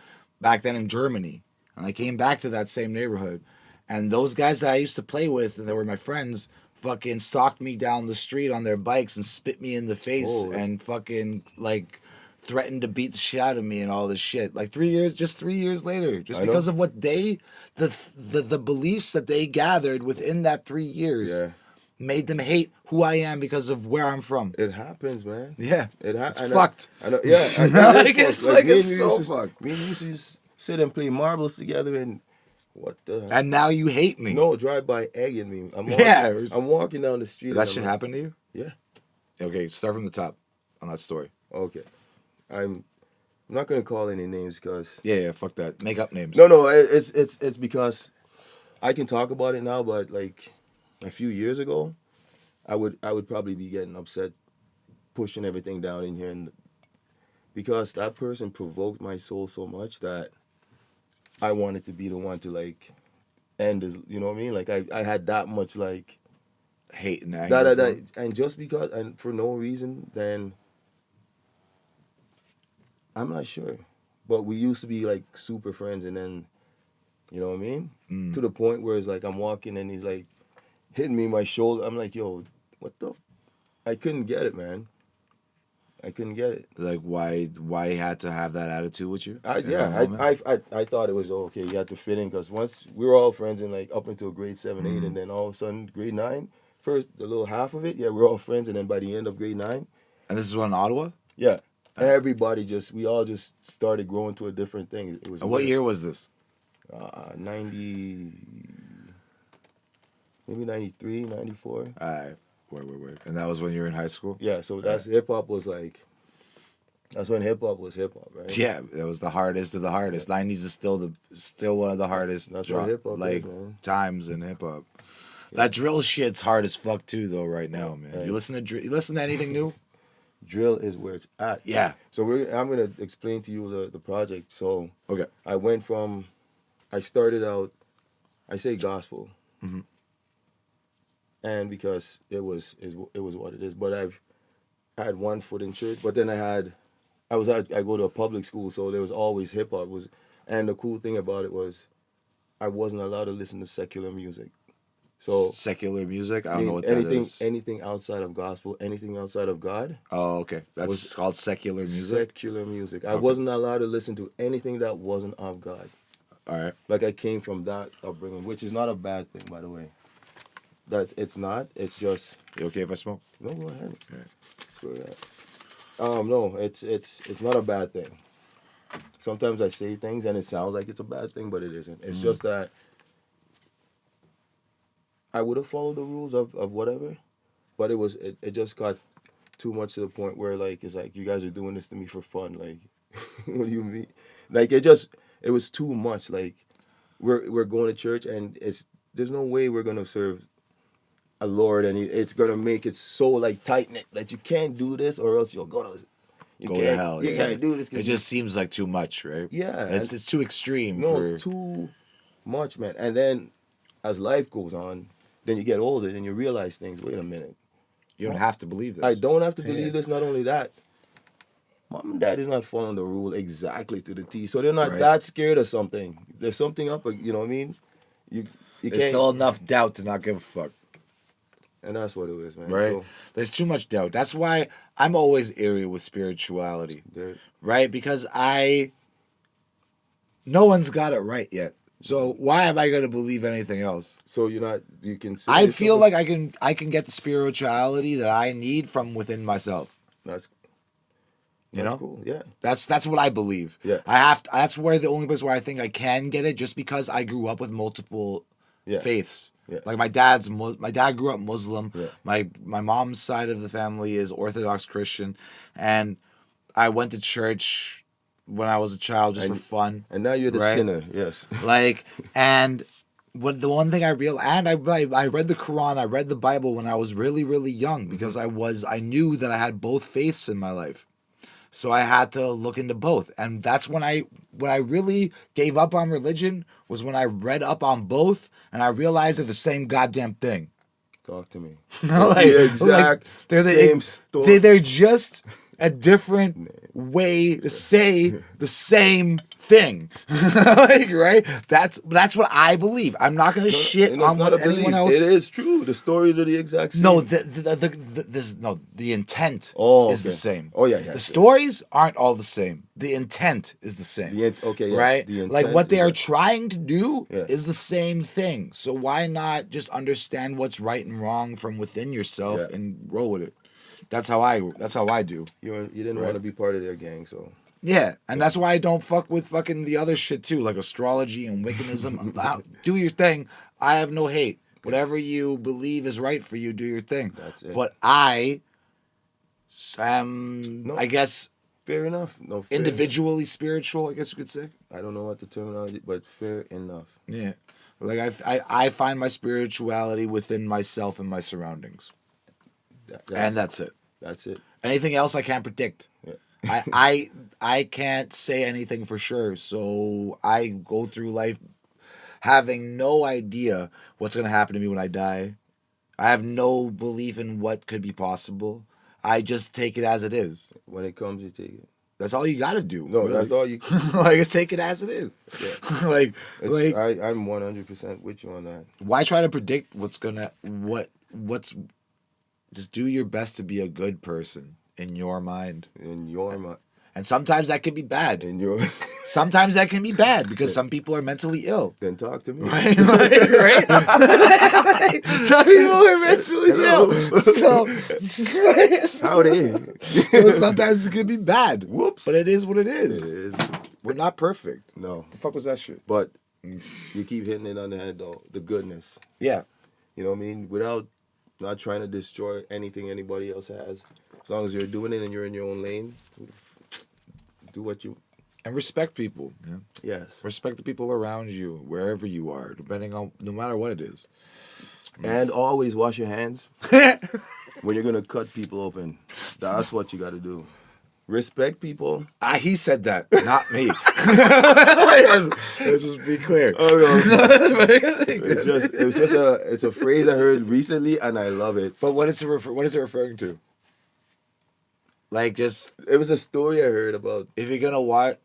back then in Germany, and I came back to that same neighborhood, and those guys that I used to play with and they were my friends. Fucking stalked me down the street on their bikes and spit me in the face Holy. and fucking like threatened to beat the shit out of me and all this shit. Like 3 years, just 3 years later, just I know. because of what they, the beliefs that they gathered within that 3 years, Yeah. made them hate who I am because of where I'm from. It happens, man. Yeah, It happens. it's fucked. I know. Yeah. Like, it's like me and it's you so used to- fucked. Me and you used to just sit and play marbles together and what the. And now you hate me. No, drive by egging me. I'm walking, Yeah, it was- I'm walking down the street. Did that and shit I'm like, happen to you? Yeah. Okay, start from the top on that story. Okay. I'm not gonna call any names because Yeah, fuck that. Make up names. no, it's because I can talk about it now, but like a few years ago, I would probably be getting upset, pushing everything down in here, and because that person provoked my soul so much that I wanted to be the one to like end his, you know what I mean? Like I had that much like Hate and anger. that and just because and for no reason, then I'm not sure. But we used to be like super friends, and then, you know what I mean? To the point where it's like I'm walking and he's like hitting me in my shoulder. I'm like, yo, what the? I couldn't get it, man. I couldn't get it. Like why he had to have that attitude with you? I in that moment? I thought it was okay. You had to fit in because once we were all friends and like up until grade 7, 8, and then all of a sudden grade 9. First the little half of it, yeah, we're all friends, and then by the end of grade 9, And this is in Ottawa? yeah, everybody we all just started growing to a different thing. It was And what weird. year was this? 90, maybe 93, 94. Wait. And that was when you were in high school? Yeah, so that's hip hop was like. That's when hip hop was hip hop, right? Yeah, that was the hardest of the hardest. 90s is still one of the hardest That's what hip-hop like is, man. times in hip hop. That drill shit's hard as fuck too though right now, man. Right. You listen to anything new? Drill is where it's at. Yeah. So I'm gonna explain to you the project. So Okay. I started out, I say gospel, and because it was what it is. But I had one foot in church, but then I go to a public school, so there was always hip hop. And the cool thing about it was, I wasn't allowed to listen to secular music. So Secular music? I don't know what that is. anything outside of gospel, anything outside of God, Oh, okay. That's was called secular music. secular music. I wasn't allowed to listen to anything that wasn't of God. All right. Like I came from that upbringing, which is not a bad thing, by the way. It's not. It's just You okay if I smoke? no. Go ahead. Yeah. Go ahead. No. It's not a bad thing. Sometimes I say things and it sounds like it's a bad thing, but it isn't. It's just that I would have followed the rules of whatever, but it just got too much to the point where like it's like you guys are doing this to me for fun. Like, what do you mean? Like it was too much. Like we're going to church and there's no way we're gonna serve a Lord and it's gonna make it so like tight knit that you can't do this or else you're gonna You go can't, to hell. You can't do this. It just seems like too much, right? Yeah, It's too extreme. no, too much, man. And then as life goes on, then you get older and you realize things. Wait a minute. You don't have to believe this. I don't have to believe Yeah. this. Not only that, mom and dad is not following the rule exactly to the T. So they're not Right. that scared of something. There's something up, you know what I mean? You There's can't, still enough doubt to not give a fuck. and that's what it is, man. Right? So There's too much doubt. That's why I'm always eerie with spirituality. there, Right? Because no one's got it right yet. So why am I going to believe anything else? so you're not. You can. Say I feel something- like I can get the spirituality that I need from within myself. that's You that's know? cool. Yeah. That's what I believe. Yeah. That's where the only place where I think I can get it, just because I grew up with multiple Yeah. faiths. Yeah. Like my dad grew up Muslim. Yeah. My mom's side of the family is Orthodox Christian, and I went to church when I was a child just And- for fun. And now you're the Right. sinner. Yes. Like, and the one thing I realized, and I read the Quran, I read the Bible when I was really, really young, because I knew that I had both faiths in my life. So I had to look into both. And that's when I really gave up on religion, was when I read up on both and I realized they're the same goddamn thing. Talk to me. Like- the exact they're the same story. they're just a different way to say the same thing. Like, right? That's what I believe. I'm not gonna shit And it's on not what a belief. anyone else. It is true. The stories are the exact same. No, the intent is the okay. same. Oh, yeah. The stories aren't all the same. The intent is the same. Okay, yes, right? the Like intent what they is are the- trying to do Yeah. is the same thing. So why not just understand what's right and wrong from within yourself Yeah. and roll with it? That's how I do. You didn't Right. want to be part of their gang, so Yeah, and that's why I don't fuck with fucking the other shit too, like astrology and Wiccanism. Do your thing. I have no hate. Whatever you believe is right for you, do your thing. That's it. But I am, No. I guess, fair enough. No, fair individually spiritual, I guess you could say. I don't know what the terminology, but fair enough. Yeah. Like I find my spirituality within myself and my surroundings. And that's it. That's it. Anything else I can't predict. Yeah. I can't say anything for sure. So I go through life having no idea what's gonna happen to me when I die. I have no belief in what could be possible. I just take it as it is. When it comes, you take it. That's all you gotta do. No, really. that's all you. Like, just take it as it is. Yeah. like I'm 100% with you on that. why try to predict what's just do your best to be a good person in your mind. In your mind, And sometimes that can be bad. in your, Sometimes that can be bad because some people are mentally ill. then talk to me. Right? Right? Some people are mentally Hello. ill. So, Howdy. so sometimes it can be bad. Whoops. But it is what it It is. is. We're not perfect. No, The fuck was that shit? but you keep hitting it on the head though. The goodness. Yeah. You know what I mean? Without not trying to destroy anything anybody else has. As long as you're doing it and you're in your own lane, do what you. And respect people. Yeah. Yes. Respect the people around you, wherever you are, depending on, no matter what it is. And always wash your hands when you're gonna cut people open. That's what you got to do. Respect people. He said that, not me. Let's just be clear. Oh, no. It's a phrase I heard recently and I love it. But what is it referring to? Like, just It was a story I heard about. if you're gonna watch,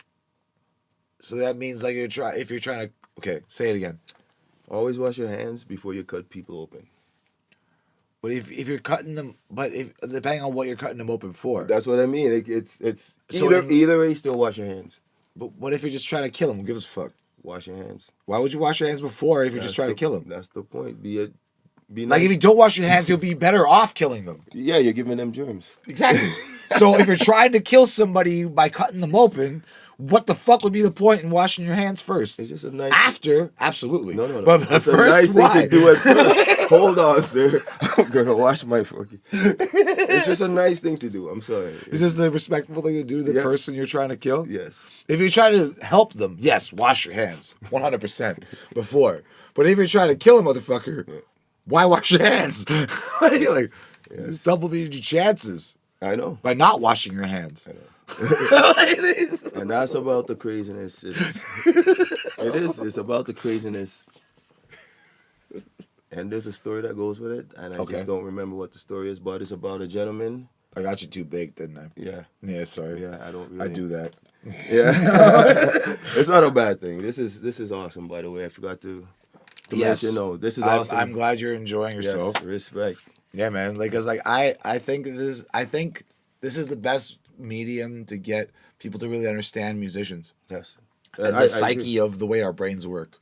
so that means like if you're trying to, okay, say it again. Always wash your hands before you cut people open. But if you're cutting them, but if depending on what you're cutting them open for. That's what I mean. It's So either way. Still wash your hands. But what if you're just trying to kill them? Who gives a fuck? Wash your hands. Why would you wash your hands before if you're just trying to kill them? That's the point. Be nice. Like if you don't wash your hands, you'll be better off killing them. Yeah, you're giving them germs. Exactly. So if you're trying to kill somebody by cutting them open, what the fuck would be the point in washing your hands first? It's just a nice. After, absolutely. No. But It's first, a nice why? thing to do at first. Hold on, sir. I'm gonna wash my fucking. It's just a nice thing to do. I'm sorry. Is this the respectful thing to do to the Yeah. person you're trying to kill? Yes. If you're trying to help them, yes, wash your hands 100% before. But if you're trying to kill a motherfucker, why wash your hands? Like, just double your chances. I know. by not washing your hands. I know. And that's about the craziness. It is. It's about the craziness. And there's a story that goes with it, and I Okay. just don't remember what the story is, but it's about a gentleman. I got you too big, didn't I? Yeah. Yeah, sorry. Yeah, I don't really. I do that. Yeah. It's not a bad thing. This is awesome, by the way. I forgot to Yes. mention. No, this is awesome. I'm glad you're enjoying yourself. Yes, respect. Yeah, man. Like, cause like I think this is the best medium to get people to really understand musicians Yes. and I the agree. psyche of the way our brains work.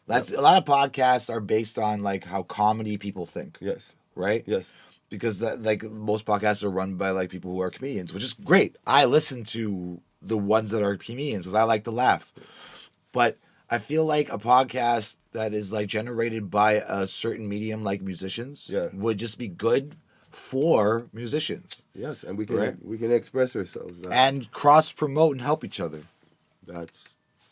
That's a lot of podcasts are based on like how comedy people think, Yes. right? Yes. Because that like most podcasts are run by like people who are comedians, which is great. I listen to the ones that are comedians because I like to laugh. But I feel like a podcast that is like generated by a certain medium like musicians Yeah. would just be good for musicians Yes, and we can Right. we can express ourselves. and cross promote and help each other. That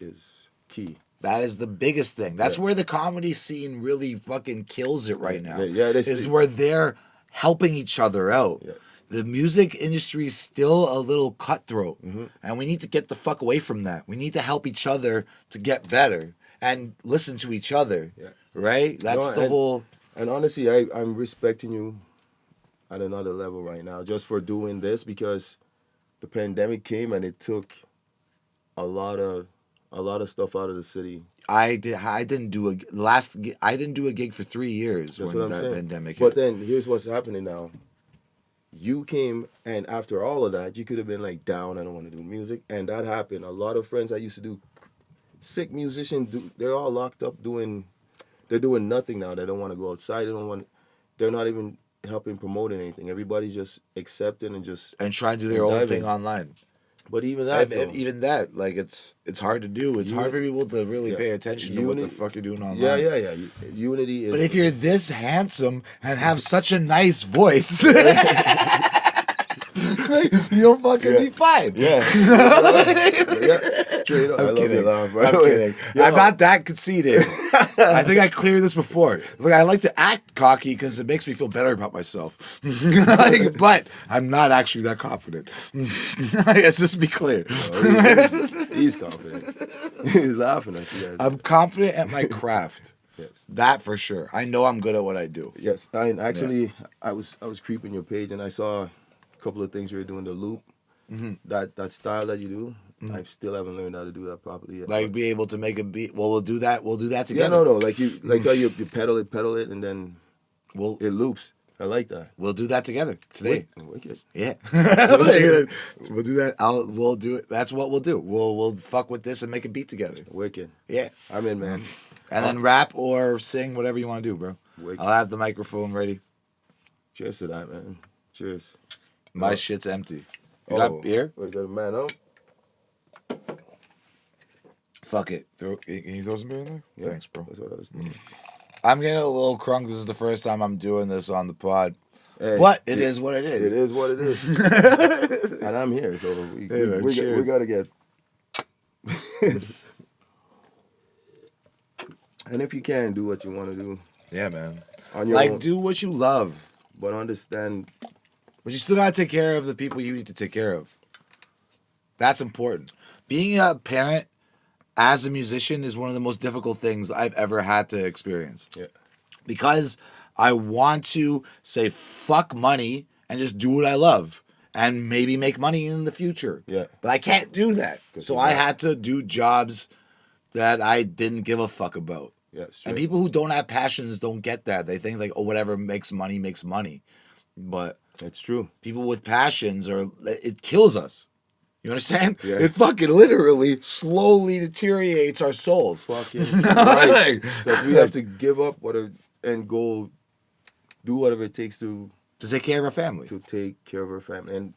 is key. That is the biggest thing. That's Yeah. where the comedy scene really fucking kills it right now. Yeah, they is see- where they're helping each other out. Yeah. The music industry is still a little cutthroat, Mm-hmm. and we need to get the fuck away from that. We need to help each other to get better and listen to each other. Yeah. Right? That's No, the whole. And honestly, I'm respecting you at another level right now just for doing this because the pandemic came and it took a lot of stuff out of the city. I didn't do I didn't do a gig for 3 years That's when what I'm that saying. pandemic But hit. then here's what's happening now. You came and after all of that, you could have been like down. I don't want to do music, and that happened. A lot of friends I used to do, sick musicians, they're all locked up they're doing nothing now. They don't want to go outside. They're not even helping promoting anything. Everybody's just accepting and just. And trying to do their own diving. thing online. But even that, though, Even that, like it's hard to do. It's hard for people to really yeah. pay attention to what the Unity- fuck you're doing online. yeah. Unity is. But if you're this handsome and have such a nice voice, you'll fucking be fine. yeah, straight up. I I'm love kidding. your laugh, by I'm the way. kidding. Yo, I'm not that conceited. I think I cleared this before. Like, I like to act cocky because it makes me feel better about myself. Like, but I'm not actually that confident. Let's just be clear. He's confident. He's laughing at you guys. I'm confident at my craft. Yes. That for sure. I know I'm good at what I do. Yes, and actually, I was creeping your page and I saw a couple of things you were doing. The loop, Mm-hmm. that style that you do. I still haven't learned how to do that properly yet. Like be able to make a beat. Well, we'll do that. We'll do that yeah, together. no, like how you pedal it, and then We'll it loops. I like that. we'll do that together today. Wicked. Yeah, we'll do that. We'll do it. That's what we'll do. We'll fuck with this and make a beat together. Wicked. Yeah, I'm in, man. and then rap or sing, whatever you want to do, bro. Wicked. I'll have the microphone ready. Cheers to that, man. Cheers. My Oh. shit's empty. You got beer? We got a man up. Fuck it. Can you throw some beer in there? Yeah, Thanks, bro. That's what I was thinking. I'm getting a little crunk. This is the first time I'm doing this on the pod. Hey, But it is what it is. It is what it is. And I'm here, so Hey, man, we cheers. got to get. And if you can, do what you want to do Yeah, man. on your Like, own. do what you love. But understand, But you still gotta take care of the people you need to take care of. That's important. Being a parent as a musician is one of the most difficult things I've ever had to experience. yeah, Because I want to say fuck money and just do what I love and maybe make money in the future. Yeah. But I can't do that. So you're I not. had to do jobs that I didn't give a fuck about. yeah, And straight. people who don't have passions don't get that. They think like, oh, whatever makes money makes money. But It's true. people with passions it kills us. You understand? Yeah. It fucking literally slowly deteriorates our souls. Fucking right. Like- Because we have to give up and go do whatever it takes to To take care of our family. take care of our family. And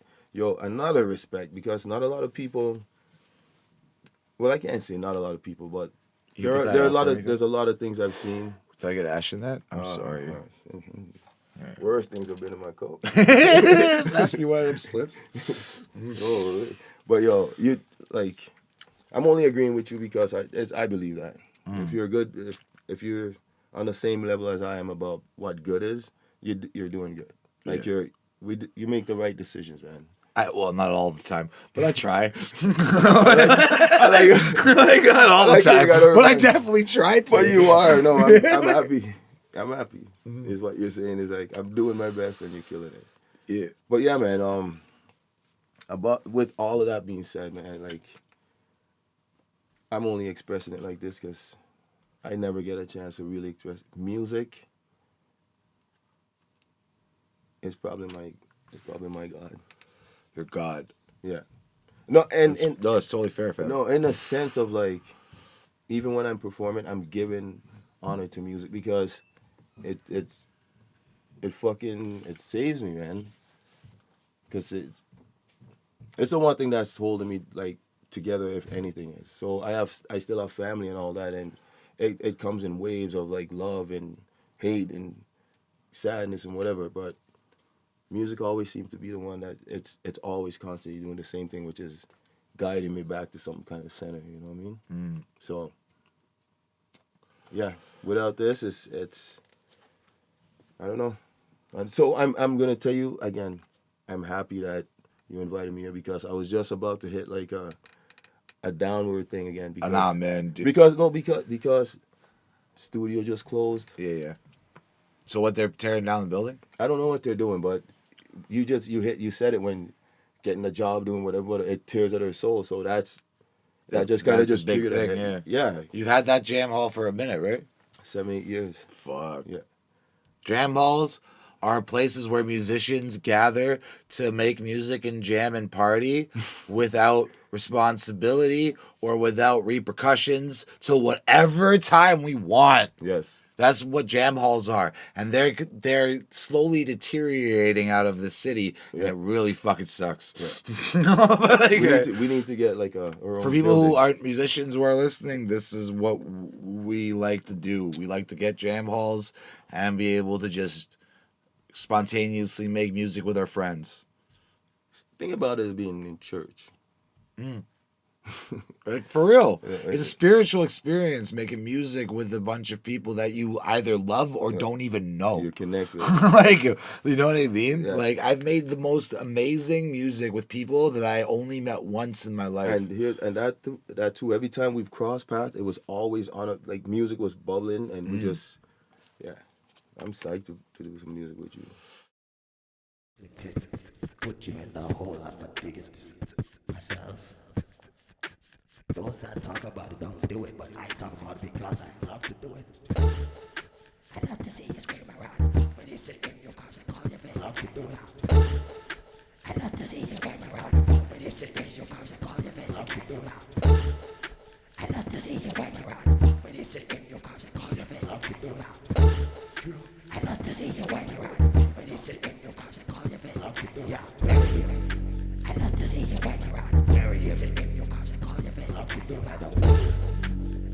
another respect, because not a lot of people. Well, I can't say not a lot of people, but You put that there are a out lot for of me, there's a lot of things I've seen. Did I get ash in that? I'm sorry. Worse things have been in my coat. Ask me one of them slips. Oh, but you like, I'm only agreeing with you because I believe that if you're good, if you're on the same level as I am about what good is, you're doing good. Like Yeah. you make the right decisions, man. Well, not all the time, but I try. I like Like, not all the like you time, gotta but I remind- definitely try to. But you are. No, I'm happy. I'm happy. Is what you're saying. Is like I'm doing my best and you're killing it. Yeah. But yeah, man. About with all of that being said, man, like I'm only expressing it like this because I never get a chance to really express music. It's probably my God. Your God. Yeah. No, and No, it's totally fair, fam. no, in a sense of like, even when I'm performing, I'm giving honor to music because it saves me, man. Because it's the one thing that's holding me like together, if anything is. So I still have family and all that, and it comes in waves of like love and hate and sadness and whatever. But music always seems to be the one that it's always constantly doing the same thing, which is guiding me back to some kind of center. You know what I mean? Mm. So yeah, without this, it's I don't know. And so I'm gonna tell you again, I'm happy that you invited me here because I was just about to hit like a downward thing again because Nah, man. Dude. because studio just closed. Yeah. So what? They're tearing down the building? I don't know what they're doing, but you said it when getting a job doing whatever it tears at her soul. So that just kind of That's a just big triggered thing, it. yeah. Yeah, You've had that jam hall for a minute, right? 7-8 years. Fuck. Yeah. Jam halls are places where musicians gather to make music and jam and party without responsibility or without repercussions till whatever time we want. Yes. That's what jam halls are, and they're slowly deteriorating out of the city, and it really fucking sucks. Yeah. Like, We need to get like our for own people who building. aren't musicians who are listening, this is what we like to do. We like to get jam halls and be able to just spontaneously make music with our friends. Think about it as being in church. Like, for real. Yeah, It's a spiritual experience making music with a bunch of people that you either love or don't even know. You're connected. Like, you know what I mean? Yeah. Like, I've made the most amazing music with people that I only met once in my life. And that too. Every time we've crossed paths, it was always on a like music was bubbling, and we just I'm psyched to do some music with you. Put you in the hole, I'm gonna dig it myself. Those that talk about it don't do it, but I talk about it because I love to do it. I love to see you scream around when you sit in your car and call your bed. Love to do it. I love to see you scream around when you sit in your car and call your bed. Love to do it. I love to see you scream around when you sit in your car and call your bed. Love to do it. It's true. I love to see you scream around when you sit in your car and call your bed. Love to do it. Yeah, very here. I love to see you scream around very here. Sit in your car and call your bed. Love to do it.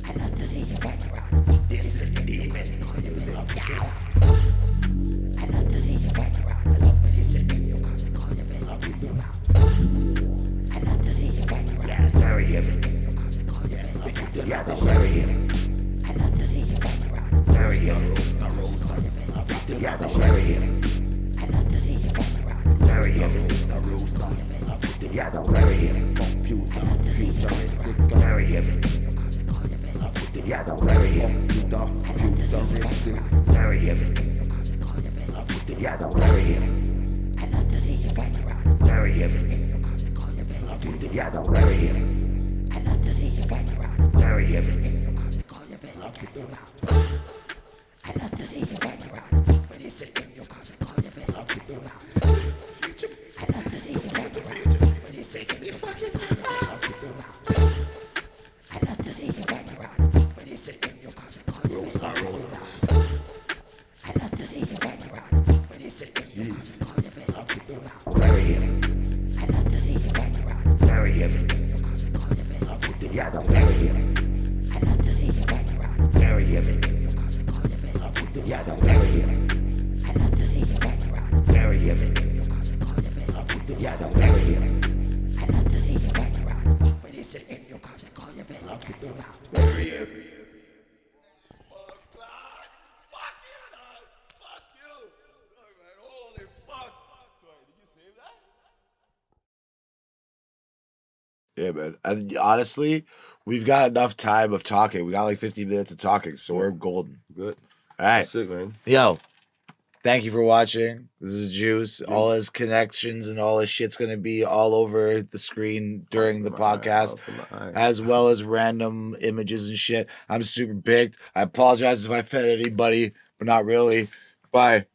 I love to see you scream around. This is a demon. Call your bed. Love to do it. I love to see you scream around. I love when you sit in your car and call your bed. Love to do it. I love to see you scream around. Yes, very here. Sit in your car and call your bed. Love to do it. Yeah, that's very here. I love to see you scream around. Very here. The rose call your bed. Love to do it. Yeah, that's very here. I love to see you scream around. Very here. The rose call your bed. Love to do it. Yeah, that's very here. Computer, futuristic, very here. Yeah, that's very here. Computer, futuristic, very here. Yeah, that's very here. I love to see you scream around. Very here. Yeah, that's very here. I love to see you scream around. Very here. Call your bed. Love to do it. I love to see you scream around when you sit in your car and call your bed. Love to do it. I love to see you scream around when you sit in your car and call your bed. Love to do it. I love to see you scream around when you sit in your car and call your bed. Love to do it. I love to see you scream around when you sit in your car and call your bed. Love to do it. Very here. I love to see you scream around. Very here. Sit in your car and call your bed. Love to do it. Yeah, very here. I love to see you scream around. Very here. Sit in your car and call your bed. Love to do it. Yeah, very here. I love to see you scream around. Very here. Sit in your car and call your bed. Love to do it. Yeah, very here. I love to see you scream around when you sit in your car and call your bed. Love to do it. Very here. Oh God! Fuck you, dog! Fuck you! Sorry, man. Holy fuck! Sorry. Yeah, man. And honestly, we've got enough time of talking. We got like 15 minutes of talking, so we're golden. Good. All right. That's it, man. Yo, thank you for watching. This is Juice. All his connections and all his shit's going to be all over the screen during the podcast, as well as random images and shit. I'm super baked. I apologize if I offended anybody, but not really. Bye.